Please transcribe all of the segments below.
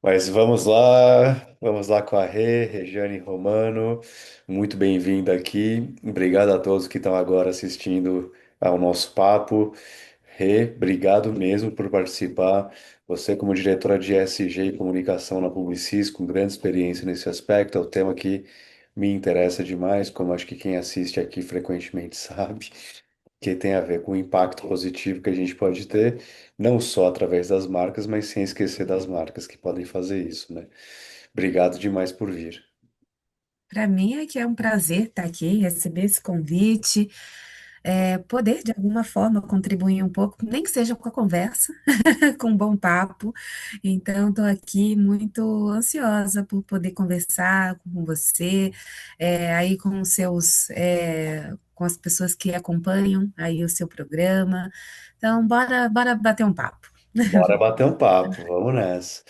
Mas vamos lá com a Regiane Romano, muito bem-vinda aqui. Obrigado a todos que estão agora assistindo ao nosso papo. Obrigado mesmo por participar. Você, como diretora de SG e Comunicação na Publicis, com grande experiência nesse aspecto, é o tema que me interessa demais, como acho que quem assiste aqui frequentemente sabe, que tem a ver com o impacto positivo que a gente pode ter, não só através das marcas, mas sem esquecer das marcas que podem fazer isso, né? Obrigado demais por vir. Para mim é que é um prazer estar aqui, receber esse convite, poder de alguma forma contribuir um pouco, nem que seja com a conversa, com um bom papo. Então, estou aqui muito ansiosa por poder conversar com você, aí com os seus, com as pessoas que acompanham aí o seu programa. Então, bora bater um papo. Bora bater um papo, vamos nessa.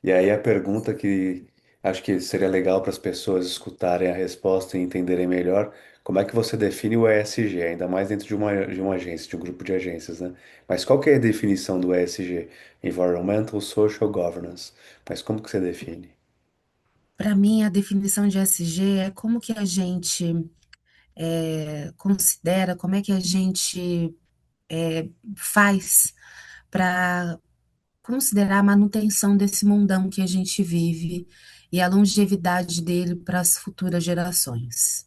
E aí a pergunta que acho que seria legal para as pessoas escutarem a resposta e entenderem melhor, como é que você define o ESG, ainda mais dentro de uma agência, de um grupo de agências, né? Mas qual que é a definição do ESG? Environmental Social Governance. Mas como que você define? Para mim, a definição de SG é como que a gente considera, como é que a gente faz para considerar a manutenção desse mundão que a gente vive e a longevidade dele para as futuras gerações.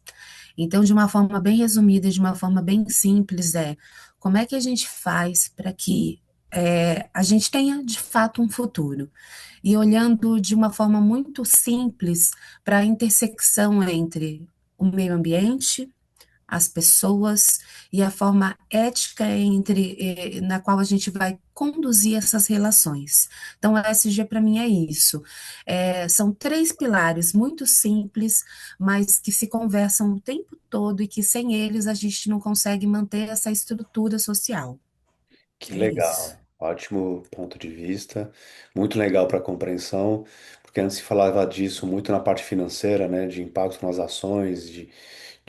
Então, de uma forma bem resumida, de uma forma bem simples, como é que a gente faz para que a gente tenha de fato um futuro? E olhando de uma forma muito simples para a intersecção entre o meio ambiente, as pessoas e a forma ética na qual a gente vai conduzir essas relações. Então, a ESG para mim é isso. São três pilares muito simples, mas que se conversam o tempo todo e que sem eles a gente não consegue manter essa estrutura social. Que É isso. legal, ótimo ponto de vista, muito legal para a compreensão, porque antes se falava disso muito na parte financeira, né, de impacto nas ações, de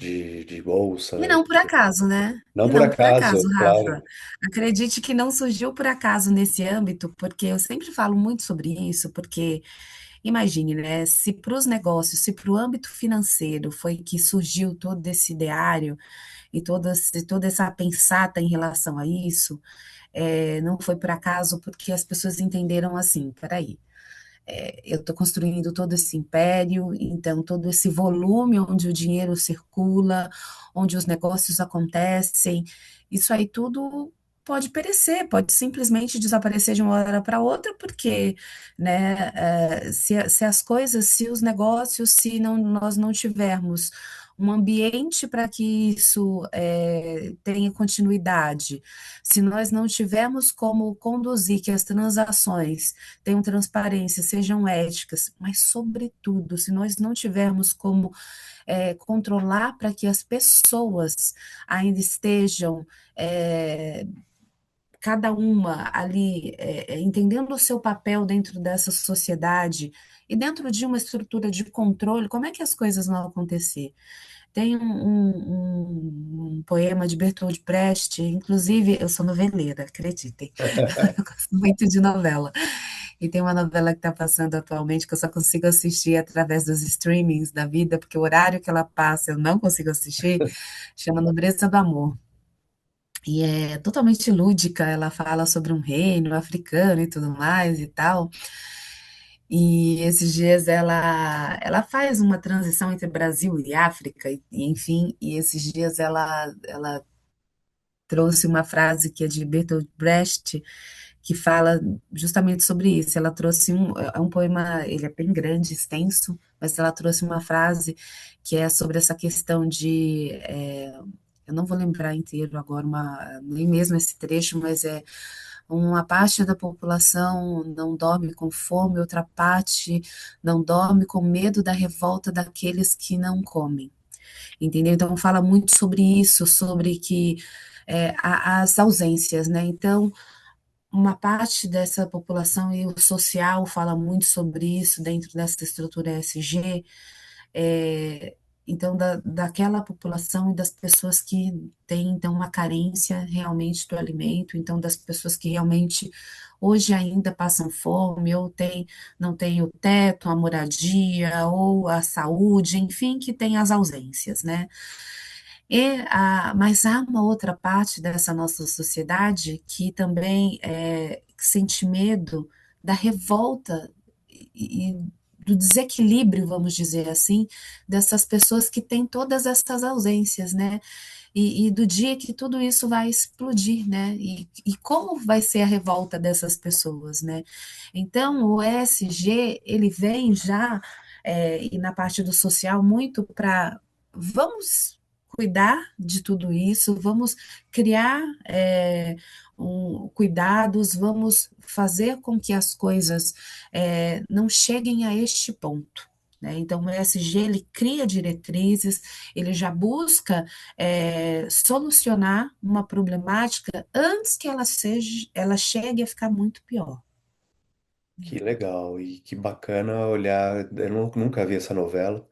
E bolsa. não por acaso, né? Não E por não por acaso, acaso, Rafa. claro. Acredite que não surgiu por acaso nesse âmbito, porque eu sempre falo muito sobre isso, porque imagine, né? Se para os negócios, se para o âmbito financeiro foi que surgiu todo esse ideário e toda essa pensata em relação a isso, não foi por acaso, porque as pessoas entenderam assim, peraí, eu estou construindo todo esse império, então todo esse volume onde o dinheiro circula, onde os negócios acontecem, isso aí tudo pode perecer, pode simplesmente desaparecer de uma hora para outra, porque, né, se as coisas, se os negócios, se não, nós não tivermos um ambiente para que isso tenha continuidade, se nós não tivermos como conduzir que as transações tenham transparência, sejam éticas, mas, sobretudo, se nós não tivermos como controlar para que as pessoas ainda estejam, é, cada uma ali, entendendo o seu papel dentro dessa sociedade e dentro de uma estrutura de controle, como é que as coisas vão acontecer? Tem um poema de Bertold Brecht, inclusive eu sou noveleira, acreditem, eu gosto muito de novela. E tem uma novela que está passando atualmente que eu só consigo assistir através dos streamings da vida, porque o horário que ela passa eu não consigo assistir, chama Nobreza do Amor. E é totalmente lúdica, ela fala sobre um reino africano e tudo mais e tal. E esses dias ela faz uma transição entre Brasil e África, enfim, e esses dias ela trouxe uma frase que é de Bertolt Brecht, que fala justamente sobre isso. Ela trouxe um poema, ele é bem grande, extenso, mas ela trouxe uma frase que é sobre essa questão eu não vou lembrar inteiro agora, nem mesmo esse trecho, mas uma parte da população não dorme com fome, outra parte não dorme com medo da revolta daqueles que não comem. Entendeu? Então fala muito sobre isso, sobre que as ausências, né? Então, uma parte dessa população e o social fala muito sobre isso dentro dessa estrutura ESG, é, então daquela população e das pessoas que têm então uma carência realmente do alimento, então das pessoas que realmente hoje ainda passam fome ou não têm o teto, a moradia ou a saúde, enfim, que tem as ausências, né? Mas há uma outra parte dessa nossa sociedade que também sente medo da revolta e do desequilíbrio, vamos dizer assim, dessas pessoas que têm todas essas ausências, né? E do dia que tudo isso vai explodir, né? E como vai ser a revolta dessas pessoas, né? Então, o ESG, ele vem já, e na parte do social, muito para vamos cuidar de tudo isso, vamos criar cuidados, vamos fazer com que as coisas não cheguem a este ponto. Né? Então, o ESG ele cria diretrizes, ele já busca solucionar uma problemática antes que ela chegue a ficar muito pior. Que legal e que bacana olhar. Eu nunca vi essa novela,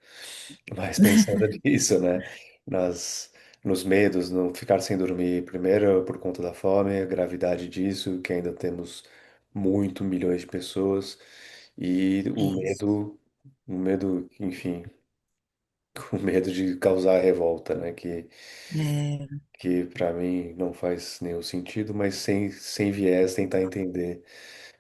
mas pensando nisso, né? Nas, nos medos, não ficar sem dormir, primeiro por conta da fome, a gravidade disso, que ainda temos muito milhões de pessoas, e Isso. o medo, enfim, o medo de causar revolta, né? É, Que para mim não faz nenhum sentido, mas sem viés tentar entender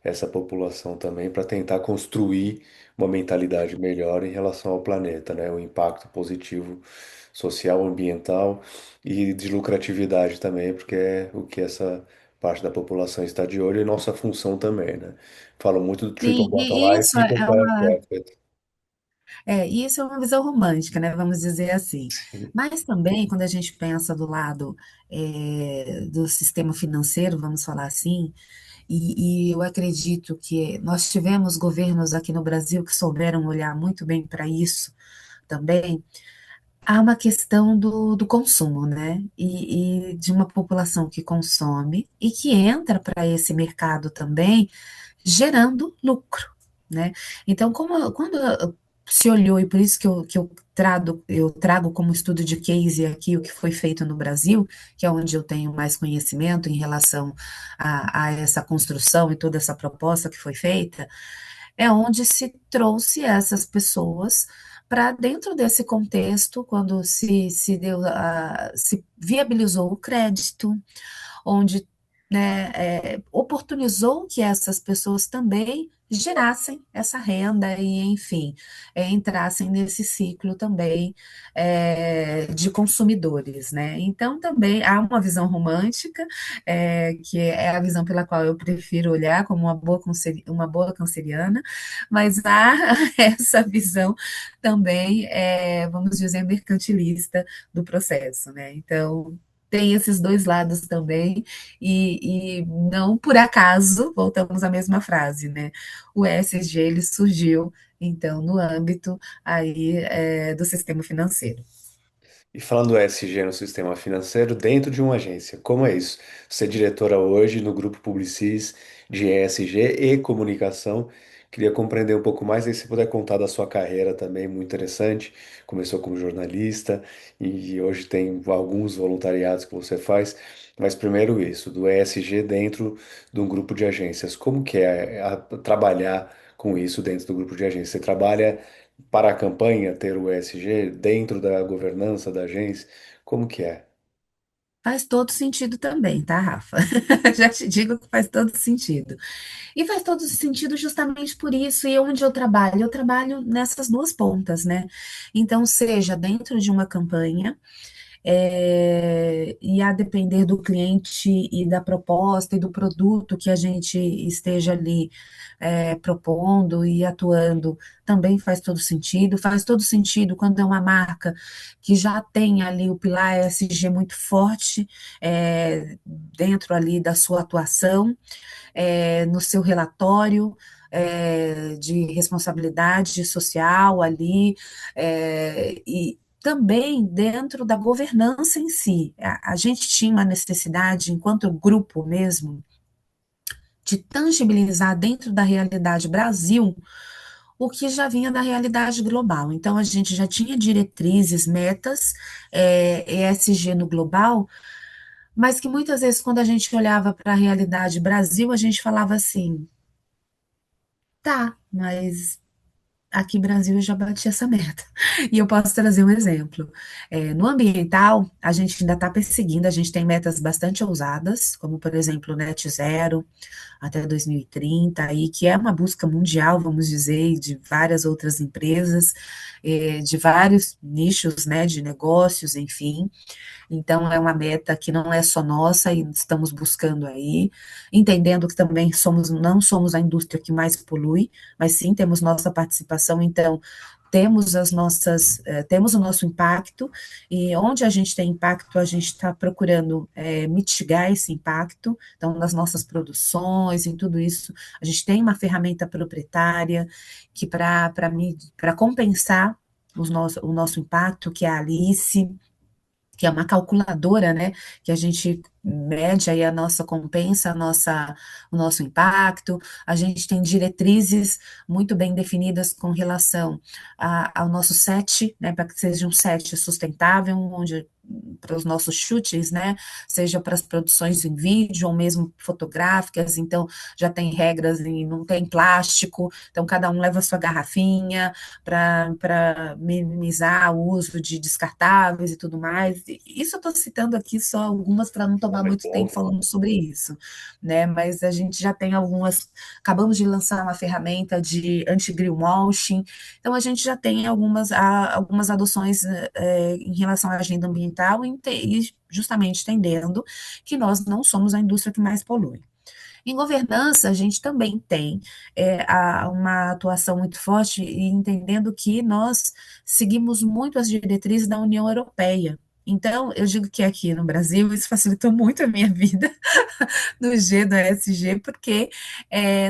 essa população também para tentar construir uma mentalidade melhor em relação ao planeta, né? O impacto positivo social, ambiental e de lucratividade também, porque é o que essa parte da população está de olho e nossa função também, né? Falo muito do triple sim, bottom e line, isso triple profit. isso é uma visão romântica, né? Vamos dizer assim. Sim. Mas também, quando a gente pensa do lado do sistema financeiro, vamos falar assim, e eu acredito que nós tivemos governos aqui no Brasil que souberam olhar muito bem para isso também. Há uma questão do consumo, né? E de uma população que consome e que entra para esse mercado também gerando lucro, né? Então, quando se olhou, e por isso eu trago como estudo de case aqui o que foi feito no Brasil, que é onde eu tenho mais conhecimento em relação a essa construção e toda essa proposta que foi feita, é onde se trouxe essas pessoas para dentro desse contexto, quando se viabilizou o crédito, onde né, oportunizou que essas pessoas também gerassem essa renda e, enfim, entrassem nesse ciclo também de consumidores, né? Então, também há uma visão romântica, que é a visão pela qual eu prefiro olhar como uma boa canceriana, mas há essa visão também, vamos dizer, mercantilista do processo, né? Então, tem esses dois lados também, e não por acaso, voltamos à mesma frase, né? O ESG ele surgiu, então, no âmbito aí do sistema financeiro. E falando do ESG no sistema financeiro, dentro de uma agência, como é isso? Você é diretora hoje no Grupo Publicis de ESG e comunicação. Queria compreender um pouco mais, aí se puder contar da sua carreira também, muito interessante. Começou como jornalista e hoje tem alguns voluntariados que você faz. Mas primeiro isso, do ESG dentro de um grupo de agências. Como que é trabalhar com isso dentro do grupo de agências? Você trabalha para a campanha ter o ESG dentro da governança da agência? Como que é? Faz todo sentido também, tá, Rafa? Já te digo que faz todo sentido. E faz todo sentido justamente por isso, e onde eu trabalho nessas duas pontas, né? Então, seja dentro de uma campanha, e a depender do cliente e da proposta e do produto que a gente esteja ali propondo e atuando, também faz todo sentido quando é uma marca que já tem ali o pilar ESG muito forte dentro ali da sua atuação, no seu relatório, de responsabilidade social ali, e também dentro da governança em si. A gente tinha uma necessidade, enquanto grupo mesmo, de tangibilizar dentro da realidade Brasil o que já vinha da realidade global. Então, a gente já tinha diretrizes, metas, ESG no global, mas que muitas vezes, quando a gente olhava para a realidade Brasil, a gente falava assim, tá, mas aqui no Brasil eu já bati essa meta. E eu posso trazer um exemplo. No ambiental, a gente ainda está perseguindo, a gente tem metas bastante ousadas, como, por exemplo, o Net Zero até 2030, aí, que é uma busca mundial, vamos dizer, de várias outras empresas, de vários nichos, né, de negócios, enfim. Então, é uma meta que não é só nossa e estamos buscando aí, entendendo que também não somos a indústria que mais polui, mas sim temos nossa participação, então temos o nosso impacto, e onde a gente tem impacto, a gente está procurando mitigar esse impacto, então nas nossas produções, em tudo isso, a gente tem uma ferramenta proprietária que para compensar o nosso impacto, que é a Alice, que é uma calculadora, né, que a gente mede aí a nossa compensa, o nosso impacto, a gente tem diretrizes muito bem definidas com relação ao nosso set, né, para que seja um set sustentável, onde para os nossos chutes, né, seja para as produções em vídeo ou mesmo fotográficas, então já tem regras e não tem plástico, então cada um leva a sua garrafinha para minimizar o uso de descartáveis e tudo mais. Isso eu estou citando aqui só algumas para não Não, tomar muito tempo legal. falando sobre isso, né? Mas a gente já tem algumas. Acabamos de lançar uma ferramenta de anti-greenwashing, então a gente já tem algumas adoções em relação à agenda ambiental e justamente entendendo que nós não somos a indústria que mais polui. Em governança, a gente também tem uma atuação muito forte e entendendo que nós seguimos muito as diretrizes da União Europeia. Então, eu digo que aqui no Brasil isso facilitou muito a minha vida no G do ESG, porque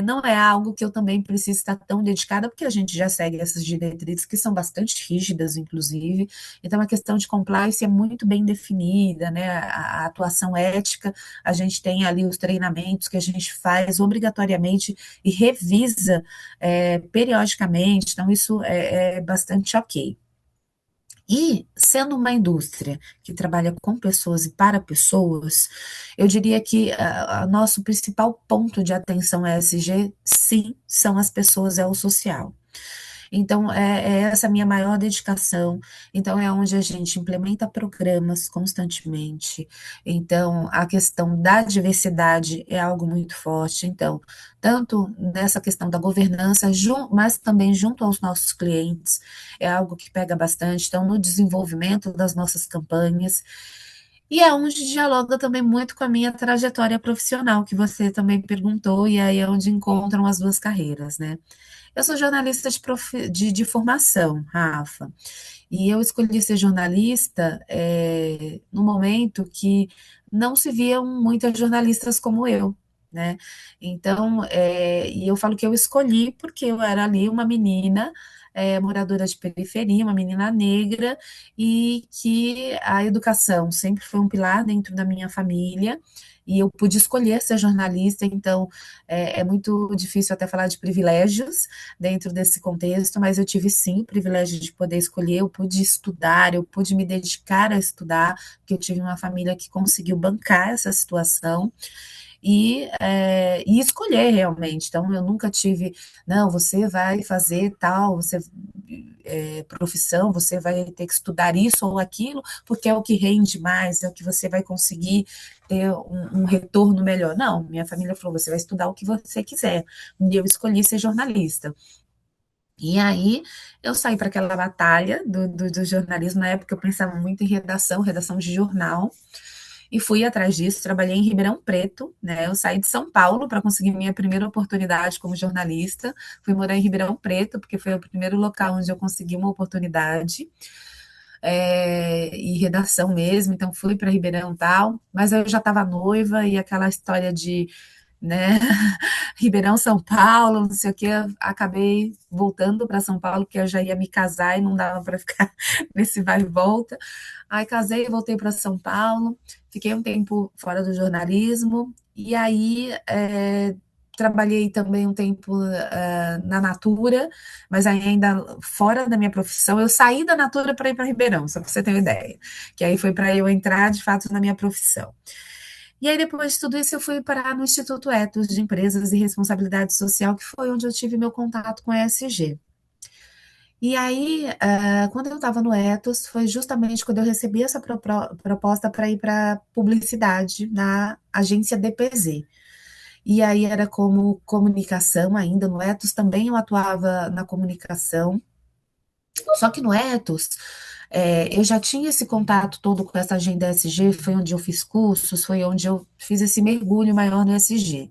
não é algo que eu também preciso estar tão dedicada, porque a gente já segue essas diretrizes que são bastante rígidas, inclusive. Então, a questão de compliance é muito bem definida, né? A atuação ética, a gente tem ali os treinamentos que a gente faz obrigatoriamente e revisa periodicamente, então isso é bastante ok. E, sendo uma indústria que trabalha com pessoas e para pessoas, eu diria que nosso principal ponto de atenção ESG, sim, são as pessoas, é o social. Então, é essa a minha maior dedicação. Então, é onde a gente implementa programas constantemente. Então, a questão da diversidade é algo muito forte. Então, tanto nessa questão da governança, mas também junto aos nossos clientes, é algo que pega bastante. Então, no desenvolvimento das nossas campanhas. E é onde dialoga também muito com a minha trajetória profissional, que você também perguntou, e aí é onde encontram as duas carreiras, né? Eu sou jornalista de formação, Rafa, e eu escolhi ser jornalista no momento que não se viam muitas jornalistas como eu, né? Então, e eu falo que eu escolhi porque eu era ali uma menina moradora de periferia, uma menina negra, e que a educação sempre foi um pilar dentro da minha família, e eu pude escolher ser jornalista, então é muito difícil até falar de privilégios dentro desse contexto, mas eu tive sim o privilégio de poder escolher, eu pude estudar, eu pude me dedicar a estudar, porque eu tive uma família que conseguiu bancar essa situação, e escolher realmente. Então, eu nunca tive, não, você vai fazer tal, profissão, você vai ter que estudar isso ou aquilo, porque é o que rende mais, é o que você vai conseguir ter um retorno melhor. Não, minha família falou, você vai estudar o que você quiser. E eu escolhi ser jornalista. E aí eu saí para aquela batalha do jornalismo. Na época eu pensava muito em redação de jornal, e fui atrás disso. Trabalhei em Ribeirão Preto, né? Eu saí de São Paulo para conseguir minha primeira oportunidade como jornalista. Fui morar em Ribeirão Preto, porque foi o primeiro local onde eu consegui uma oportunidade. E redação mesmo, então fui para Ribeirão e tal, mas eu já estava noiva e aquela história de, né, Ribeirão, São Paulo, não sei o que, acabei voltando para São Paulo, porque eu já ia me casar e não dava para ficar nesse vai e volta. Aí casei, voltei para São Paulo, fiquei um tempo fora do jornalismo, e aí trabalhei também um tempo na Natura, mas ainda fora da minha profissão. Eu saí da Natura para ir para Ribeirão, só para você ter uma ideia. Que aí foi para eu entrar de fato na minha profissão. E aí, depois de tudo isso, eu fui parar no Instituto Etos de Empresas e Responsabilidade Social, que foi onde eu tive meu contato com a ESG. E aí, quando eu estava no Etos, foi justamente quando eu recebi essa proposta para ir para publicidade na agência DPZ. E aí era como comunicação ainda, no Etos também eu atuava na comunicação, só que no Etos, eu já tinha esse contato todo com essa agenda SG, foi onde eu fiz cursos, foi onde eu fiz esse mergulho maior no SG.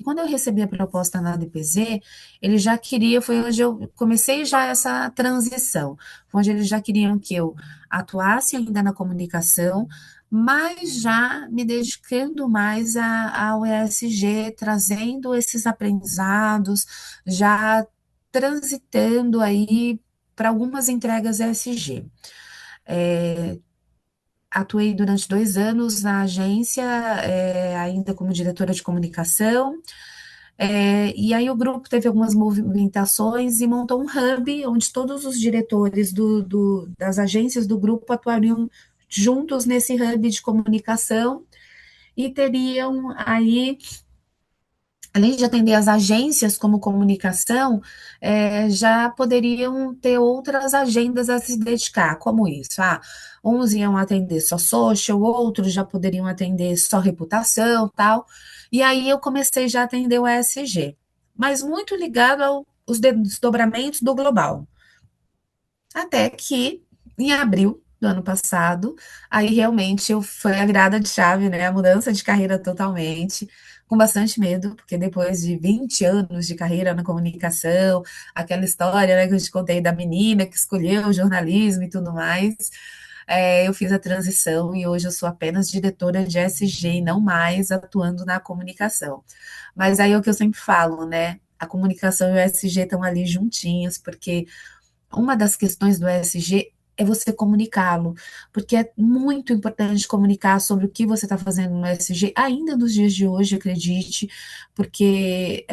E quando eu recebi a proposta na DPZ, ele já queria, foi onde eu comecei já essa transição, foi onde eles já queriam que eu atuasse ainda na comunicação, mas já me dedicando mais ao ESG, trazendo esses aprendizados, já transitando aí para algumas entregas ESG. É, atuei durante 2 anos na agência, ainda como diretora de comunicação, e aí o grupo teve algumas movimentações e montou um hub onde todos os diretores das agências do grupo atuariam juntos nesse hub de comunicação e teriam aí, além de atender as agências como comunicação, já poderiam ter outras agendas a se dedicar, como isso. Uns iam atender só social, outros já poderiam atender só reputação, tal. E aí eu comecei já a atender o ESG, mas muito ligado aos desdobramentos do global. Até que, em abril do ano passado, aí realmente foi a virada de chave, né? A mudança de carreira totalmente, com bastante medo, porque depois de 20 anos de carreira na comunicação, aquela história, né, que eu te contei da menina que escolheu o jornalismo e tudo mais, eu fiz a transição e hoje eu sou apenas diretora de SG e não mais atuando na comunicação. Mas aí é o que eu sempre falo, né? A comunicação e o SG estão ali juntinhos, porque uma das questões do ESG é você comunicá-lo, porque é muito importante comunicar sobre o que você está fazendo no ESG, ainda nos dias de hoje, acredite, porque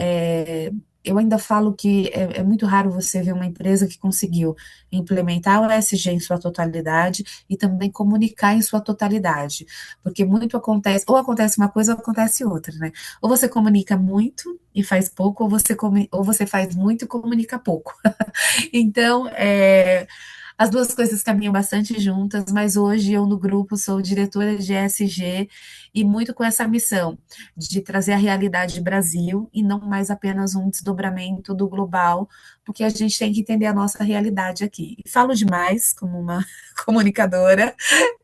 eu ainda falo que é muito raro você ver uma empresa que conseguiu implementar o ESG em sua totalidade e também comunicar em sua totalidade, porque muito acontece, ou acontece uma coisa ou acontece outra, né? Ou você comunica muito e faz pouco, ou você faz muito e comunica pouco. Então, as duas coisas caminham bastante juntas, mas hoje eu no grupo sou diretora de ESG e muito com essa missão de trazer a realidade Brasil e não mais apenas um desdobramento do global, porque a gente tem que entender a nossa realidade aqui. Falo demais como uma comunicadora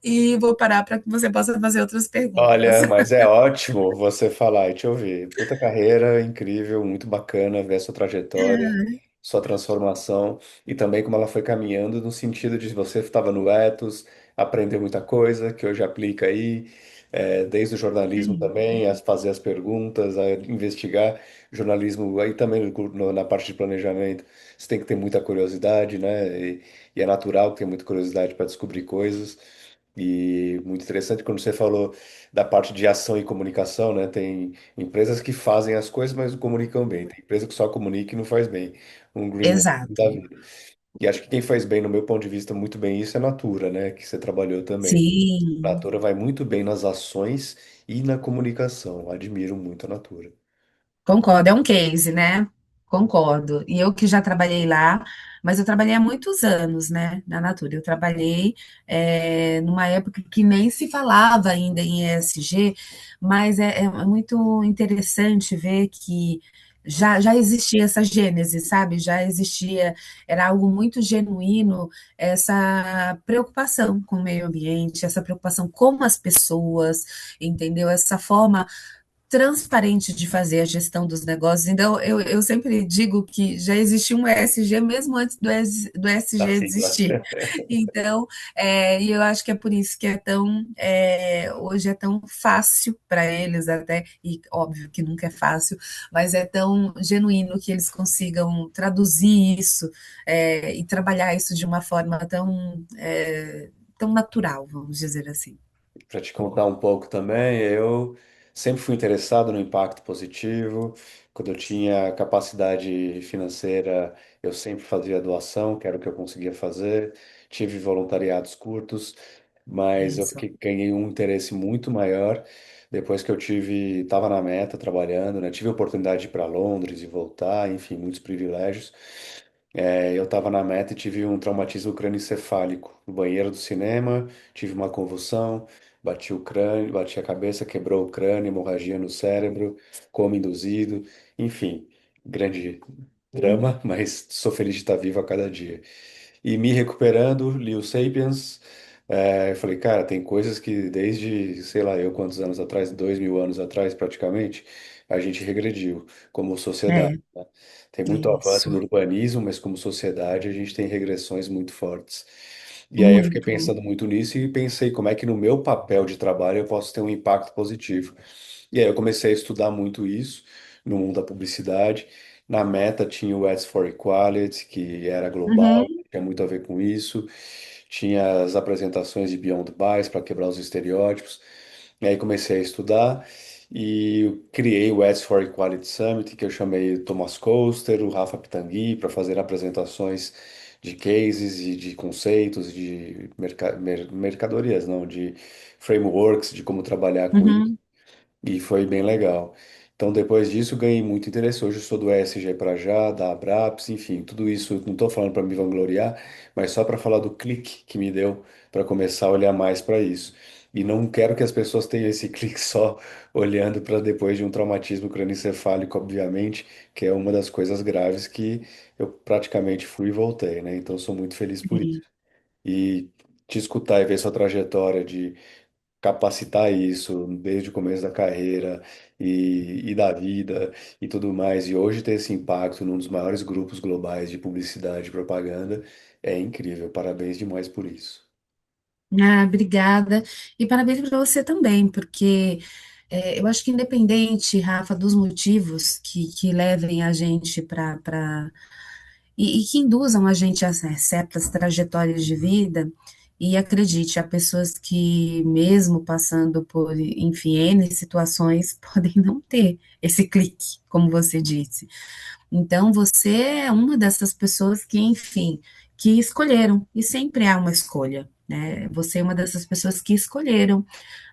e vou parar para que você possa fazer outras perguntas. Olha, mas é ótimo você falar e te ouvir. Puta carreira incrível, muito bacana ver a sua trajetória, sua transformação e também como ela foi caminhando no sentido de você estava no Etos, aprendeu muita coisa que hoje aplica aí, desde o jornalismo também, a fazer as perguntas, a investigar. Jornalismo aí também na parte de planejamento, você tem que ter muita curiosidade, né? E é natural ter muita curiosidade para descobrir coisas. E muito interessante quando você falou da parte de ação e comunicação, né? Tem empresas que fazem as coisas, mas não comunicam bem. Tem empresa que só comunica e não faz bem. Um greenwashing Exato. da vida. E acho que quem faz bem, no meu ponto de vista, muito bem isso é a Natura, né? Que você trabalhou também. A Sim. Natura vai muito bem nas ações e na comunicação. Admiro muito a Natura. Concordo, é um case, né? Concordo. E eu que já trabalhei lá, mas eu trabalhei há muitos anos, né, na Natura. Eu trabalhei numa época que nem se falava ainda em ESG, mas é muito interessante ver que já existia essa gênese, sabe? Já existia, era algo muito genuíno, essa preocupação com o meio ambiente, essa preocupação com as pessoas, entendeu? Essa forma transparente de fazer a gestão dos negócios. Então, eu sempre digo que já existia um ESG mesmo antes do Da ESG sigla. existir. Então, e eu acho que é por isso que hoje é tão fácil para eles até, e óbvio que nunca é fácil, mas é tão genuíno que eles consigam traduzir isso e trabalhar isso de uma forma tão natural, vamos dizer assim. Para te contar um pouco também, eu Sempre fui interessado no impacto positivo. Quando eu tinha capacidade financeira, eu sempre fazia doação, que era o que eu conseguia fazer. Tive voluntariados curtos, mas eu Isso. ganhei um interesse muito maior depois que estava na meta trabalhando, né? Tive a oportunidade de ir para Londres e voltar, enfim, muitos privilégios. Eu estava na meta e tive um traumatismo crânioencefálico no banheiro do cinema, tive uma convulsão. Bati o crânio, bati a cabeça, quebrou o crânio, hemorragia no cérebro, coma induzido, enfim, grande drama, mas sou feliz de estar vivo a cada dia. E me recuperando, li o Sapiens, eu falei, cara, tem coisas que desde, sei lá, eu quantos anos atrás, 2000 anos atrás praticamente, a gente regrediu como sociedade, É, né? Tem muito avanço isso. no urbanismo, mas como sociedade a gente tem regressões muito fortes. E aí eu fiquei Muito. pensando muito nisso e pensei como é que no meu papel de trabalho eu posso ter um impacto positivo. E aí eu comecei a estudar muito isso no mundo da publicidade. Na Meta tinha o Ads for Equality, que era global, Uhum, tinha muito a ver com isso. Tinha as apresentações de Beyond Bias para quebrar os estereótipos. E aí comecei a estudar e eu criei o Ads for Equality Summit, que eu chamei o Thomas Koester, o Rafa Pitangui, para fazer apresentações de cases e de conceitos, de mercadorias, não, de frameworks, de como trabalhar com isso. uhum. E foi bem legal. Então, depois disso, ganhei muito interesse. Hoje eu sou do ESG para já, da Abraps, enfim, tudo isso. Não estou falando para me vangloriar, mas só para falar do clique que me deu para começar a olhar mais para isso. E não quero que as pessoas tenham esse clique só olhando para depois de um traumatismo crânioencefálico, obviamente, que é uma das coisas graves que eu praticamente fui e voltei, né? Então, sou muito feliz por isso. Sim. E te escutar e ver sua trajetória de capacitar isso desde o começo da carreira e da vida e tudo mais, e hoje ter esse impacto num dos maiores grupos globais de publicidade e propaganda é incrível. Parabéns demais por isso. Ah, obrigada. E parabéns para você também, porque eu acho que independente, Rafa, dos motivos que levem a gente e que induzam a gente a certas trajetórias de vida, e acredite, há pessoas que, mesmo passando por, enfim, N situações, podem não ter esse clique, como você disse. Então, você é uma dessas pessoas que, enfim, que escolheram, e sempre há uma escolha, né? Você é uma dessas pessoas que escolheram,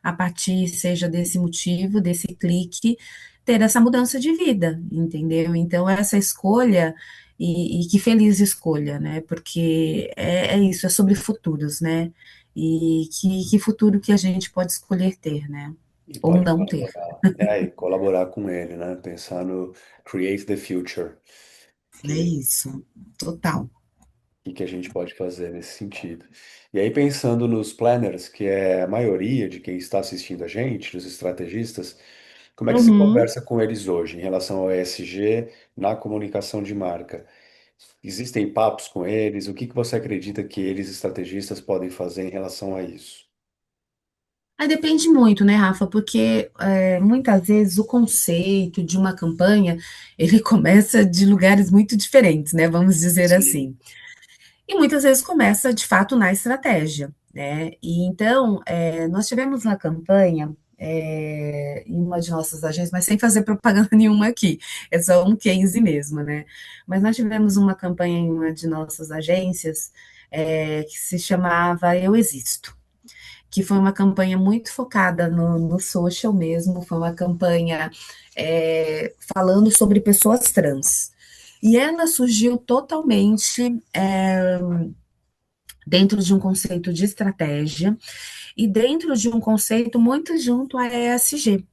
a partir, seja desse motivo, desse clique, ter essa mudança de vida, entendeu? Então, essa escolha, e que feliz escolha, né? Porque é isso, é sobre futuros, né? E que futuro que a gente pode escolher ter, né? E Ou pode não ter. colaborar, né? E colaborar com ele, né? Pensar no Create the Future, É que isso, total. que a gente pode fazer nesse sentido. E aí, pensando nos planners, que é a maioria de quem está assistindo a gente, os estrategistas, como é que se Uhum. conversa com eles hoje em relação ao ESG na comunicação de marca? Existem papos com eles? O que que você acredita que eles, estrategistas, podem fazer em relação a isso? Aí depende muito, né, Rafa? Porque muitas vezes o conceito de uma campanha ele começa de lugares muito diferentes, né? Vamos dizer Sim. assim. E muitas vezes começa de fato na estratégia, né? E então nós tivemos uma campanha em uma de nossas agências, mas sem fazer propaganda nenhuma aqui, é só um case mesmo, né? Mas nós tivemos uma campanha em uma de nossas agências que se chamava Eu Existo, que foi uma campanha muito focada no social mesmo, foi uma campanha falando sobre pessoas trans. E ela surgiu totalmente dentro de um conceito de estratégia e dentro de um conceito muito junto à ESG,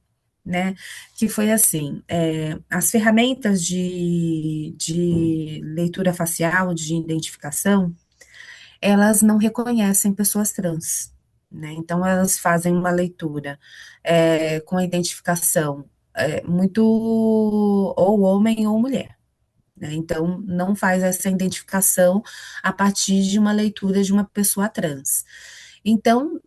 né? Que foi assim: as ferramentas de leitura facial, de identificação, elas não reconhecem pessoas trans, né? Então elas fazem uma leitura com a identificação muito ou homem ou mulher, né? Então não faz essa identificação a partir de uma leitura de uma pessoa trans. Então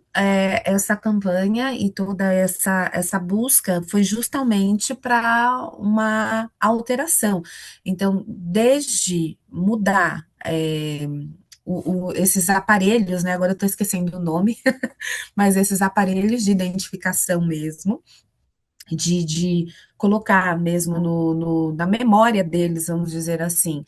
essa campanha e toda essa busca foi justamente para uma alteração. Então, desde mudar esses aparelhos, né? Agora eu estou esquecendo o nome, mas esses aparelhos de identificação mesmo, de colocar mesmo na memória deles, vamos dizer assim,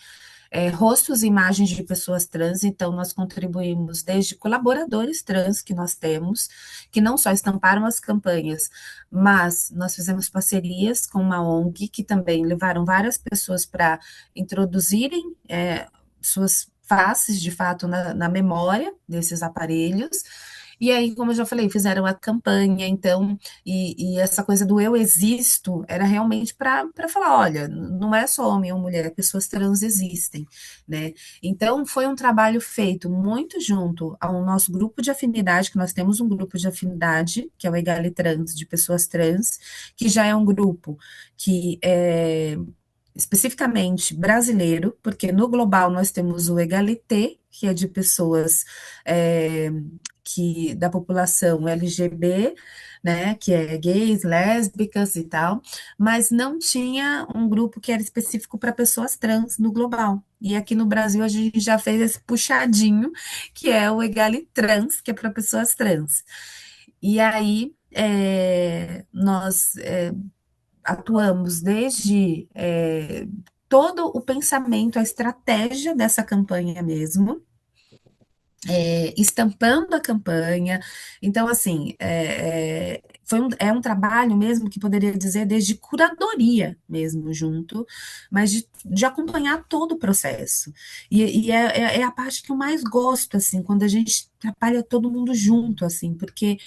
rostos e imagens de pessoas trans. Então, nós contribuímos desde colaboradores trans que nós temos, que não só estamparam as campanhas, mas nós fizemos parcerias com uma ONG, que também levaram várias pessoas para introduzirem suas faces, de fato, na memória desses aparelhos. E aí, como eu já falei, fizeram a campanha, então, e essa coisa do eu existo era realmente para falar: olha, não é só homem ou mulher, pessoas trans existem, né? Então, foi um trabalho feito muito junto ao nosso grupo de afinidade, que nós temos um grupo de afinidade, que é o Egalitrans, de pessoas trans, que já é um grupo que é especificamente brasileiro, porque no global nós temos o Egalité, que é de pessoas é, da população LGBT, né, que é gays, lésbicas e tal, mas não tinha um grupo que era específico para pessoas trans no global. E aqui no Brasil a gente já fez esse puxadinho, que é o Egalitrans, que é para pessoas trans. E aí nós atuamos desde todo o pensamento, a estratégia dessa campanha mesmo, estampando a campanha. Então, assim, é um trabalho mesmo que poderia dizer desde curadoria mesmo junto, mas de acompanhar todo o processo. E é a parte que eu mais gosto, assim, quando a gente trabalha todo mundo junto, assim, porque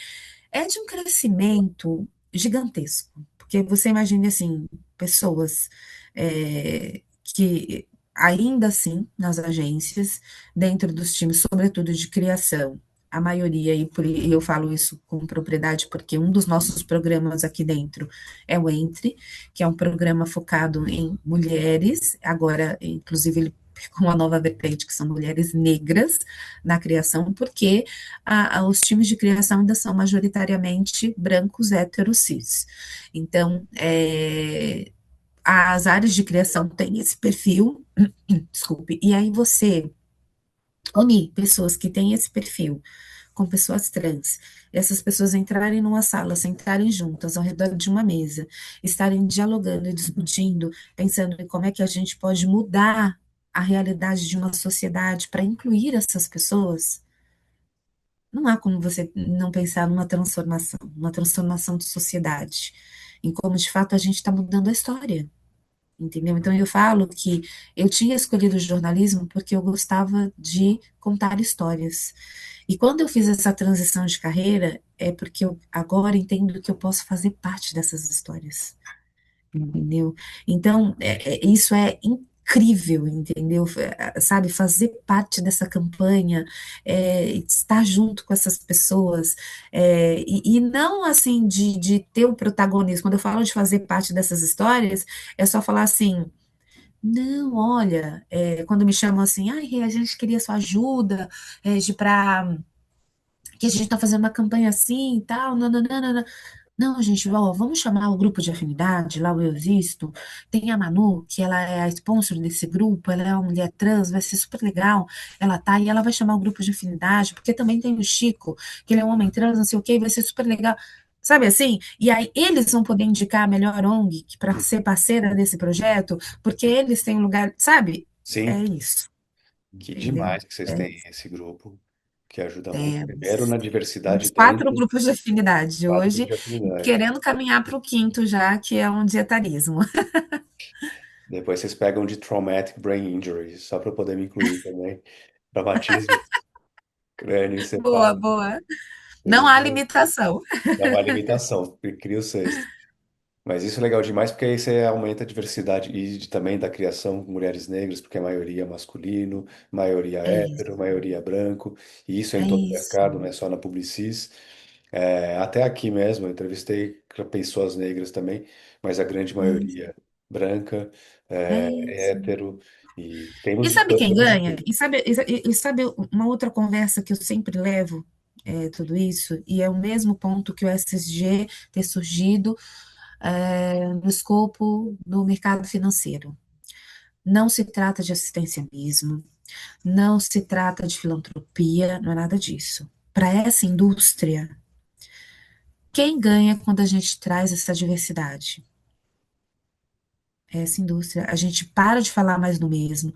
é de um crescimento gigantesco. Porque você imagina, assim, pessoas que ainda assim, nas agências, dentro dos times, sobretudo de criação, a maioria, e eu falo isso com propriedade, porque um dos nossos programas aqui dentro é o Entre, que é um programa focado em mulheres, agora, inclusive, ele com uma nova vertente, que são mulheres negras na criação, porque os times de criação ainda são majoritariamente brancos, héteros, cis. Então, as áreas de criação têm esse perfil, desculpe, e aí você unir pessoas que têm esse perfil com pessoas trans, essas pessoas entrarem numa sala, sentarem juntas ao redor de uma mesa, estarem dialogando e discutindo, pensando em como é que a gente pode mudar a realidade de uma sociedade para incluir essas pessoas, não há como você não pensar numa transformação, uma transformação de sociedade, em como de fato a gente está mudando a história. Entendeu? Então eu falo que eu tinha escolhido o jornalismo porque eu gostava de contar histórias. E quando eu fiz essa transição de carreira, é porque eu agora entendo que eu posso fazer parte dessas histórias. Entendeu? Então, isso é incrível, entendeu? Sabe, fazer parte dessa campanha, estar junto com essas pessoas, e não assim de ter o protagonismo. Quando eu falo de fazer parte dessas histórias, é só falar assim. Não, olha, quando me chamam assim, ai, Rê, a gente queria sua ajuda, de para que a gente está fazendo uma campanha assim e tal, nananana. Não, gente, ó, vamos chamar o grupo de afinidade, lá o Eu Existo. Tem a Manu, que ela é a sponsor desse grupo, ela é uma mulher trans, vai ser super legal. Ela tá e ela vai chamar o grupo de afinidade, porque também tem o Chico, que ele é um homem trans, não sei o quê, vai ser super legal. Sabe assim? E aí eles vão poder indicar a melhor ONG para ser parceira desse projeto, porque eles têm um lugar, sabe? É Sim, isso, que entendeu? demais que vocês É, têm esse grupo, que ajuda muito. Primeiro temos, na diversidade temos 4 dentro, grupos de afinidade quatro grupos hoje, de e afinidade. querendo caminhar para o quinto já, que é um dietarismo. Depois vocês pegam de traumatic brain injury, só para poder me incluir também. Traumatismo Boa, crânioencefálico. boa. Não Vocês há vão limitação. dar uma limitação, cria o sexto. Mas isso é legal demais porque aí você aumenta a diversidade e também da criação com mulheres negras, porque a maioria é masculino, maioria É hétero, isso, maioria branco, e isso é é em todo o mercado, isso. não é só na Publicis. Até aqui mesmo, eu entrevistei pessoas negras também, mas a grande É isso. maioria branca, É isso. hétero, e E temos de sabe quem todas as ganha? cores. E sabe uma outra conversa que eu sempre levo, tudo isso, e é o mesmo ponto que o SSG ter surgido no escopo do mercado financeiro. Não se trata de assistencialismo, não se trata de filantropia, não é nada disso. Para essa indústria, Quem ganha quando a gente traz essa diversidade? É essa indústria. A gente para de falar mais do mesmo.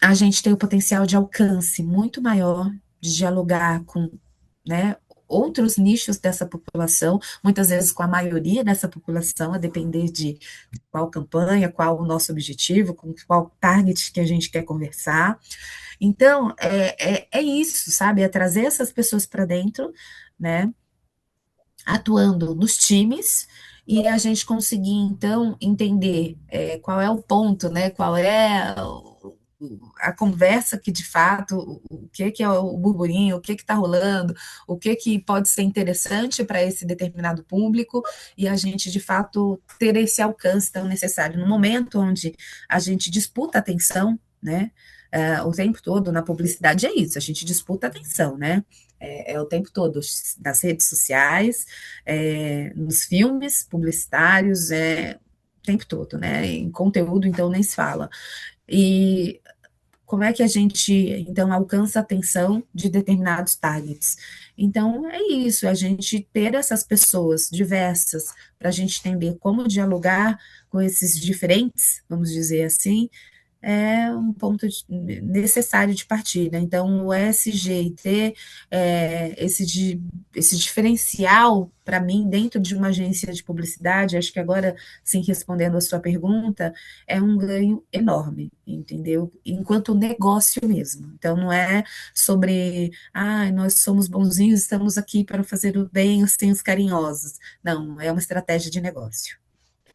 A gente tem o potencial de alcance muito maior de dialogar com, né, outros nichos dessa população, muitas vezes com a maioria dessa população, a depender de qual campanha, qual o nosso objetivo, com qual target que a gente quer conversar. Então, é isso, sabe? É trazer essas pessoas para dentro, né? Atuando nos times e a gente conseguir então entender qual é o ponto, né? Qual é a conversa que de fato, o que é o burburinho, o que está rolando, o que pode ser interessante para esse determinado público e a gente de fato ter esse alcance tão necessário no momento onde a gente disputa atenção, né? O tempo todo na publicidade é isso, a gente disputa atenção, né? É o tempo todo nas redes sociais, nos filmes publicitários, o tempo todo, né? Em conteúdo, então, nem se fala. E como é que a gente, então, alcança a atenção de determinados targets? Então, é isso, a gente ter essas pessoas diversas para a gente entender como dialogar com esses diferentes, vamos dizer assim, é um ponto necessário de partida. Então, o ESG e ter esse diferencial para mim dentro de uma agência de publicidade, acho que agora, sim, respondendo a sua pergunta, é um ganho enorme, entendeu? Enquanto negócio mesmo. Então, não é sobre, nós somos bonzinhos, estamos aqui para fazer o bem sem os carinhosos. Não, é uma estratégia de negócio.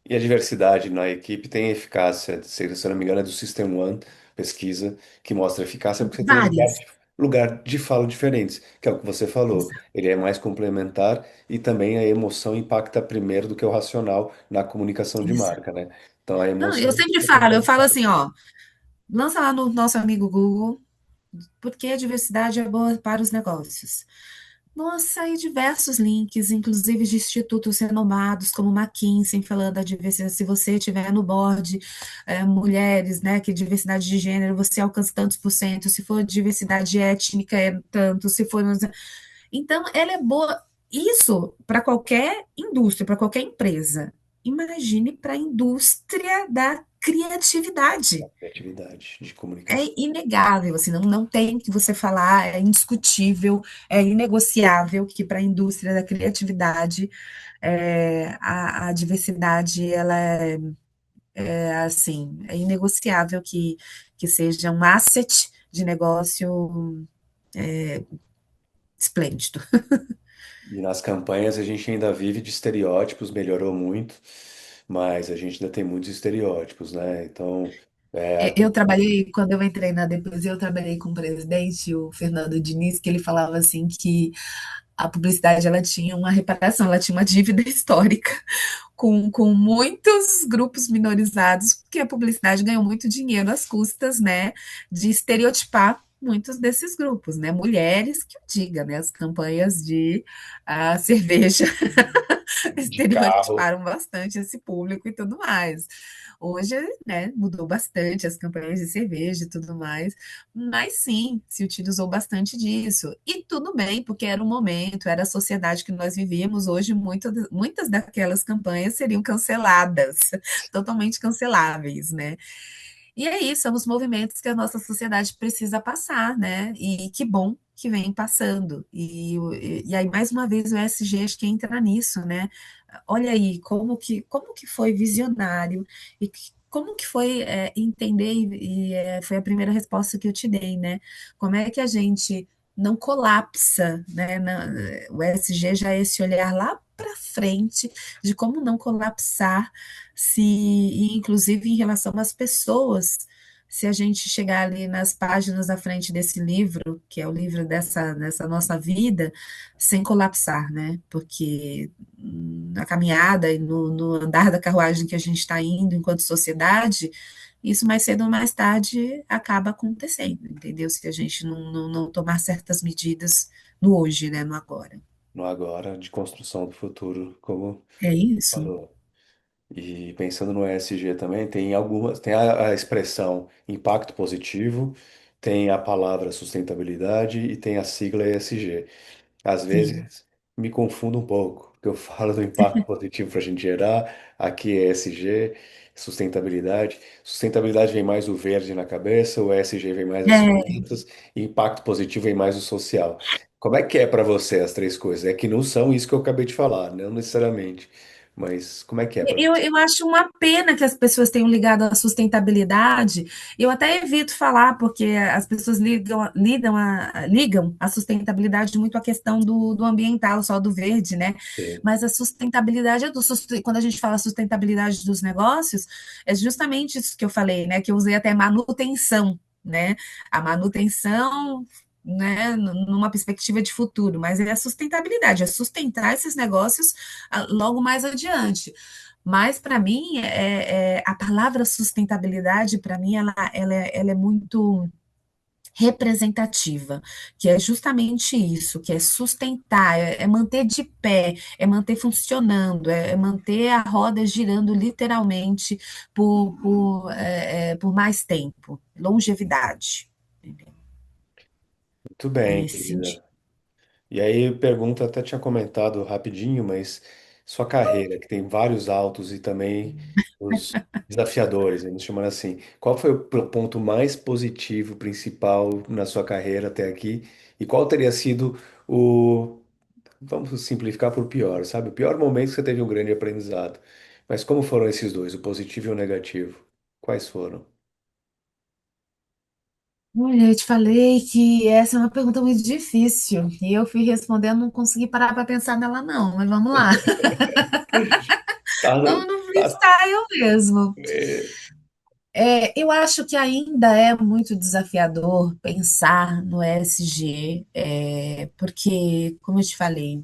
E a diversidade na equipe tem eficácia, se eu não me engano, é do System One, pesquisa, que mostra eficácia porque você tem Várias. lugar de fala diferentes, que é o que você falou. Ele é mais complementar e também a emoção impacta primeiro do que o racional na comunicação de Isso. marca, né? Então a Não, emoção eu sempre é falo, eu falo complementar. assim, ó, lança lá no nosso amigo Google, porque a diversidade é boa para os negócios. Nossa, aí diversos links, inclusive de institutos renomados, como McKinsey, falando da diversidade. Se você tiver no board, mulheres, né, que diversidade de gênero, você alcança tantos por cento. Se for diversidade étnica, é tanto. Se for. Então, ela é boa. Isso para qualquer indústria, para qualquer empresa. Imagine para a indústria da criatividade. Criatividade de É comunicação. inegável, assim, não tem que você falar, é indiscutível, é inegociável que para a indústria da criatividade a diversidade ela assim, é inegociável que seja um asset de negócio esplêndido. E nas campanhas a gente ainda vive de estereótipos, melhorou muito, mas a gente ainda tem muitos estereótipos, né? Então, Eu trabalhei, quando eu entrei na DPZ, eu trabalhei com o presidente, o Fernando Diniz, que ele falava assim que a publicidade ela tinha uma reparação, ela tinha uma dívida histórica com muitos grupos minorizados, porque a publicidade ganhou muito dinheiro às custas, né, de estereotipar muitos desses grupos, né, mulheres, que eu diga, né, as campanhas de cerveja de carro. estereotiparam bastante esse público e tudo mais. Hoje, né, mudou bastante as campanhas de cerveja e tudo mais, mas sim, se utilizou bastante disso. E tudo bem, porque era o momento, era a sociedade que nós vivíamos. Hoje, muitas daquelas campanhas seriam canceladas, totalmente canceláveis, né? E é isso, são os movimentos que a nossa sociedade precisa passar, né? E que bom que vem passando. E aí, mais uma vez, o ESG acho que entra nisso, né? Olha aí, como que foi visionário e como que foi entender, foi a primeira resposta que eu te dei, né? Como é que a gente não colapsa, né? O ESG já é esse olhar lá para frente de como não colapsar se, e inclusive em relação às pessoas, se a gente chegar ali nas páginas da frente desse livro, que é o livro dessa nossa vida, sem colapsar, né? Porque na caminhada e no andar da carruagem que a gente está indo enquanto sociedade, isso mais cedo ou mais tarde acaba acontecendo, entendeu? Se a gente não tomar certas medidas no hoje, né? No agora. No agora, de construção do futuro, como É isso? falou. E pensando no ESG também, tem algumas, tem a expressão impacto positivo, tem a palavra sustentabilidade e tem a sigla ESG. Às Sim. vezes me confundo um pouco, porque eu falo do impacto positivo para a gente gerar, aqui é ESG, sustentabilidade. Sustentabilidade vem mais o verde na cabeça, o ESG vem mais as É, finanças, e impacto positivo vem mais o social. Como é que é para você as três coisas? É que não são isso que eu acabei de falar, não necessariamente, mas como é que é para eu, você? eu acho uma pena que as pessoas tenham ligado à sustentabilidade. Eu até evito falar, porque as pessoas ligam a sustentabilidade muito à questão do ambiental, só do verde, né? Sim. Mas a sustentabilidade, quando a gente fala sustentabilidade dos negócios, é justamente isso que eu falei, né? Que eu usei até manutenção, né? A manutenção, né, numa perspectiva de futuro, mas é a sustentabilidade, é sustentar esses negócios logo mais adiante. Mas para mim, a palavra sustentabilidade, para mim, ela é muito representativa, que é justamente isso, que é sustentar, é manter de pé, é manter funcionando, é manter a roda girando literalmente por mais tempo, longevidade, entendeu? Muito É bem, nesse querida. sentido. E aí, pergunta, até tinha comentado rapidinho, mas sua carreira, que tem vários altos e também os desafiadores, vamos chamar assim. Qual foi o ponto mais positivo, principal na sua carreira até aqui? E qual teria sido o, vamos simplificar por pior, sabe? O pior momento que você teve um grande aprendizado. Mas como foram esses dois, o positivo e o negativo? Quais foram? Olha, eu te falei que essa é uma pergunta muito difícil e eu fui respondendo, não consegui parar para pensar nela, não, mas vamos lá. Tá, Vamos no tá, freestyle mesmo. é, Eu acho que ainda é muito desafiador pensar no ESG, porque, como eu te falei,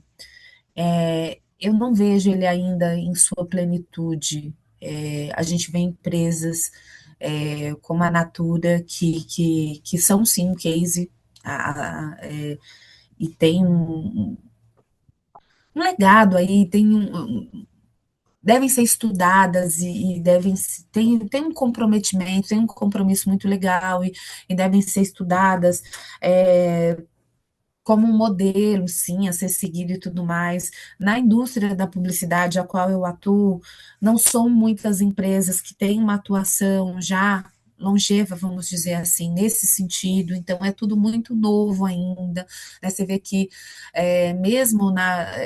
eu não vejo ele ainda em sua plenitude. A gente vê empresas como a Natura que são sim um case e tem um legado aí, devem ser estudadas e devem tem um comprometimento, tem um compromisso muito legal e devem ser estudadas como um modelo, sim, a ser seguido e tudo mais. Na indústria da publicidade, a qual eu atuo, não são muitas empresas que têm uma atuação já longeva, vamos dizer assim, nesse sentido, então é tudo muito novo ainda, né? Você vê que mesmo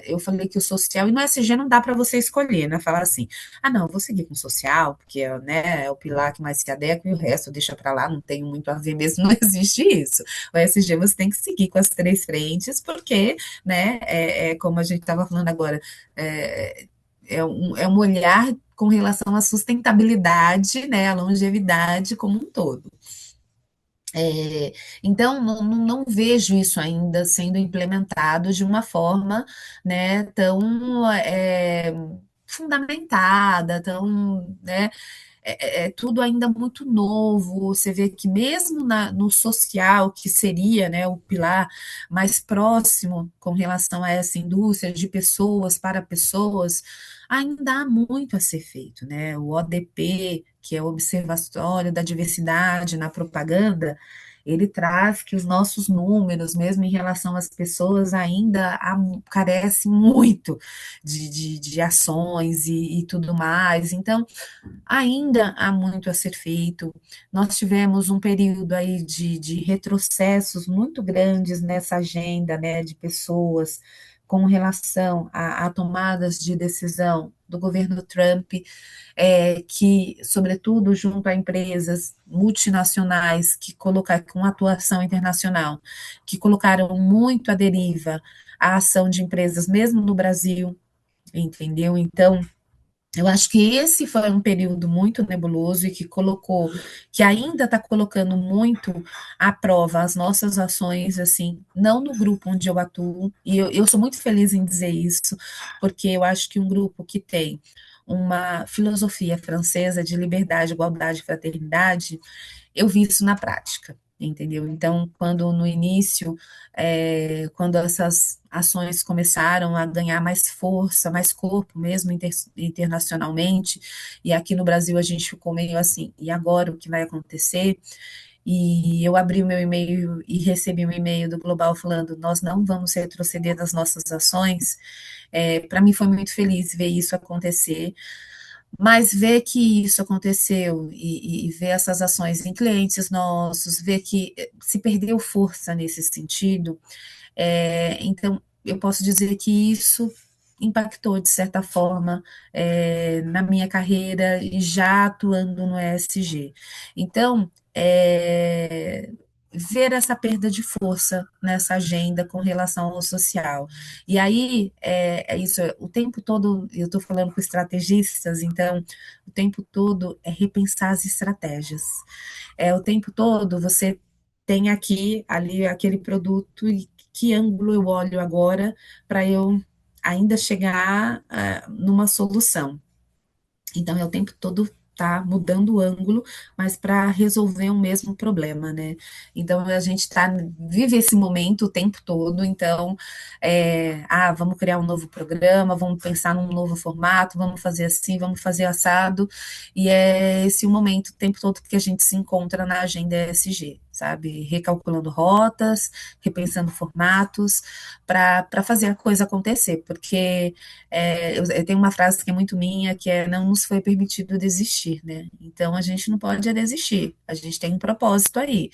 eu falei que o social, e no SG não dá para você escolher, né? Falar assim, ah não, eu vou seguir com o social, porque né, é o pilar que mais se adequa e o resto deixa para lá, não tenho muito a ver mesmo, não existe isso. O ESG você tem que seguir com as três frentes, porque, né, como a gente estava falando agora, é, é um olhar com relação à sustentabilidade, né, à longevidade como um todo. Então, não vejo isso ainda sendo implementado de uma forma, né, tão fundamentada, tão, né, é tudo ainda muito novo. Você vê que mesmo no social, que seria, né, o pilar mais próximo com relação a essa indústria de pessoas para pessoas, ainda há muito a ser feito, né? O ODP, que é o Observatório da Diversidade na Propaganda, ele traz que os nossos números, mesmo em relação às pessoas, ainda carecem muito de ações e tudo mais. Então, ainda há muito a ser feito. Nós tivemos um período aí de retrocessos muito grandes nessa agenda, né, de pessoas com relação a tomadas de decisão do governo Trump, que, sobretudo, junto a empresas multinacionais que colocaram com atuação internacional, que colocaram muito à deriva a ação de empresas, mesmo no Brasil, entendeu? Então, eu acho que esse foi um período muito nebuloso e que ainda está colocando muito à prova as nossas ações, assim, não no grupo onde eu atuo, e eu sou muito feliz em dizer isso, porque eu acho que um grupo que tem uma filosofia francesa de liberdade, igualdade e fraternidade, eu vi isso na prática, entendeu? Então, quando no início, quando essas ações começaram a ganhar mais força, mais corpo mesmo internacionalmente, e aqui no Brasil a gente ficou meio assim, e agora o que vai acontecer? e eu abri o meu e-mail e recebi um e-mail do Global falando: nós não vamos retroceder das nossas ações. Para mim foi muito feliz ver isso acontecer, mas ver que isso aconteceu e ver essas ações em clientes nossos, ver que se perdeu força nesse sentido, então eu posso dizer que isso impactou de certa forma na minha carreira e já atuando no ESG. Então, ver essa perda de força nessa agenda com relação ao social. E aí, é isso, o tempo todo, eu estou falando com estrategistas, então, o tempo todo é repensar as estratégias. O tempo todo você tem aqui, ali, aquele produto e que ângulo eu olho agora para eu ainda chegar numa solução. Então, é o tempo todo tá mudando o ângulo, mas para resolver um mesmo problema, né? Então, a gente vive esse momento o tempo todo, então, vamos criar um novo programa, vamos pensar num novo formato, vamos fazer assim, vamos fazer assado, e é esse o momento o tempo todo que a gente se encontra na agenda ESG, sabe? Recalculando rotas, repensando formatos, para fazer a coisa acontecer, porque eu tenho uma frase que é muito minha, que é não nos foi permitido desistir, né? Então a gente não pode desistir, a gente tem um propósito aí.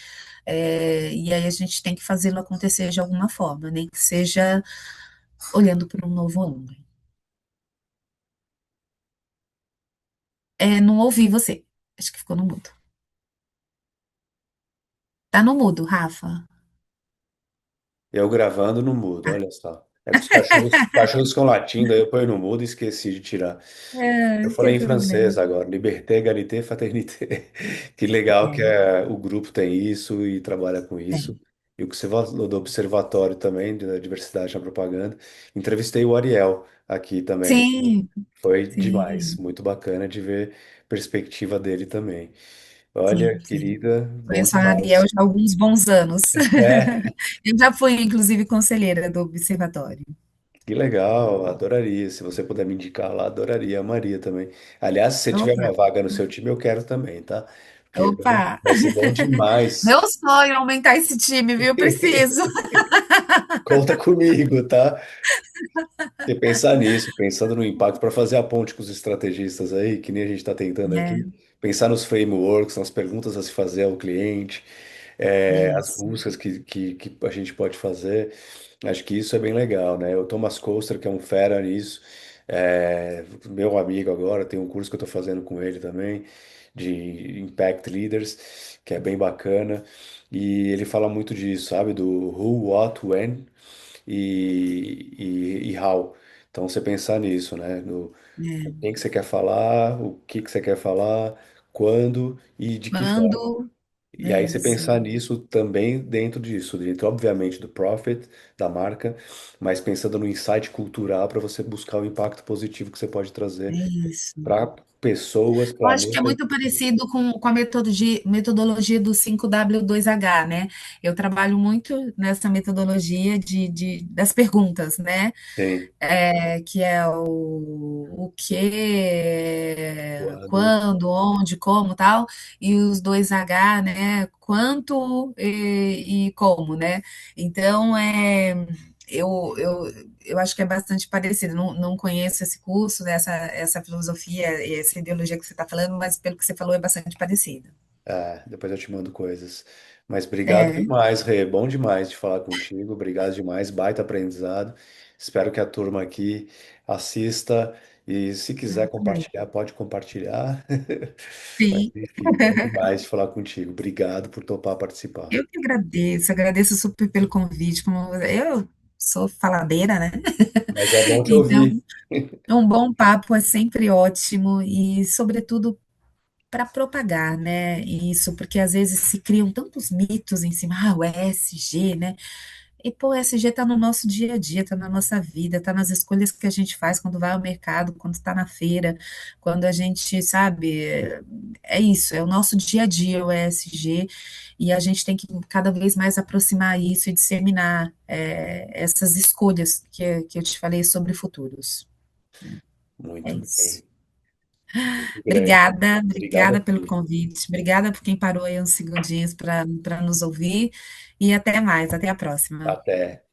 E aí a gente tem que fazê-lo acontecer de alguma forma, nem que seja olhando por um novo ângulo. Não ouvi você. Acho que ficou no mudo. Tá no mudo, Rafa. Eu gravando no mudo, Ah, olha só. É que os cachorros ficam latindo, aí eu ponho no mudo e esqueci de tirar. Eu não falei tem em francês problema. agora, liberté, égalité, fraternité. Que legal que É, o grupo tem isso e trabalha com isso. tem. E o que você falou do observatório também, da diversidade na propaganda. Entrevistei o Ariel aqui também. Sim, Foi demais, sim, muito bacana de ver a perspectiva dele também. sim, Olha, sim. querida, bom Conheço a Ariel demais. já há alguns bons anos. É, Eu já fui, inclusive, conselheira do observatório. que legal, adoraria. Se você puder me indicar lá, adoraria, amaria também. Aliás, se você tiver Opa, uma vaga no seu time, eu quero também, tá? Porque opa. vai ser bom demais. Meu sonho é aumentar esse time, viu? Preciso. Conta comigo, tá? Você pensar nisso, pensando no impacto para fazer a ponte com os estrategistas aí, que nem a gente está tentando aqui, É, pensar nos frameworks, nas perguntas a se fazer ao cliente, as isso. buscas que a gente pode fazer. Acho que isso é bem legal, né? O Thomas Koester, que é um fera nisso, meu amigo agora, tem um curso que eu estou fazendo com ele também, de Impact Leaders, que é bem bacana, e ele fala muito disso, sabe? Do who, what, when e how. Então, você pensar nisso, né? No com É. quem que você quer falar, o que que você quer falar, quando e de que forma. Quando E é aí você isso, pensar nisso também dentro disso, dentro, obviamente, do profit, da marca, mas pensando no insight cultural para você buscar o impacto positivo que você pode é trazer isso. para pessoas, Eu acho que é planeta. muito parecido com a metodologia do 5W2H, né? Eu trabalho muito nessa metodologia das perguntas, né? Tem Que é o que, quando. quando, onde, como, tal, e os dois H, né? Quanto e como, né? Então, eu, eu, eu acho que é bastante parecido. Não conheço esse curso, essa filosofia, essa ideologia que você está falando, mas pelo que você falou é bastante parecido. Depois eu te mando coisas. Mas obrigado É, demais, Rê. Bom demais de falar contigo. Obrigado demais. Baita aprendizado. Espero que a turma aqui assista e, se quiser também. compartilhar, pode compartilhar. Mas, Sim, enfim, bom demais de falar contigo. Obrigado por topar participar. eu que agradeço super pelo convite. Como eu sou faladeira, né? Mas é bom te Então, ouvir. um bom papo é sempre ótimo e, sobretudo, para propagar, né? Isso, porque às vezes se criam tantos mitos em cima, o ESG, né? E, pô, o ESG está no nosso dia a dia, está na nossa vida, está nas escolhas que a gente faz quando vai ao mercado, quando está na feira, quando a gente, sabe, é isso, é o nosso dia a dia, o ESG, e a gente tem que cada vez mais aproximar isso e disseminar essas escolhas que eu te falei sobre futuros. É Muito isso. bem. muito grande. Obrigada, Obrigado a obrigada pelo ti. convite, obrigada por quem parou aí uns segundinhos para nos ouvir e até mais, até a próxima. Até.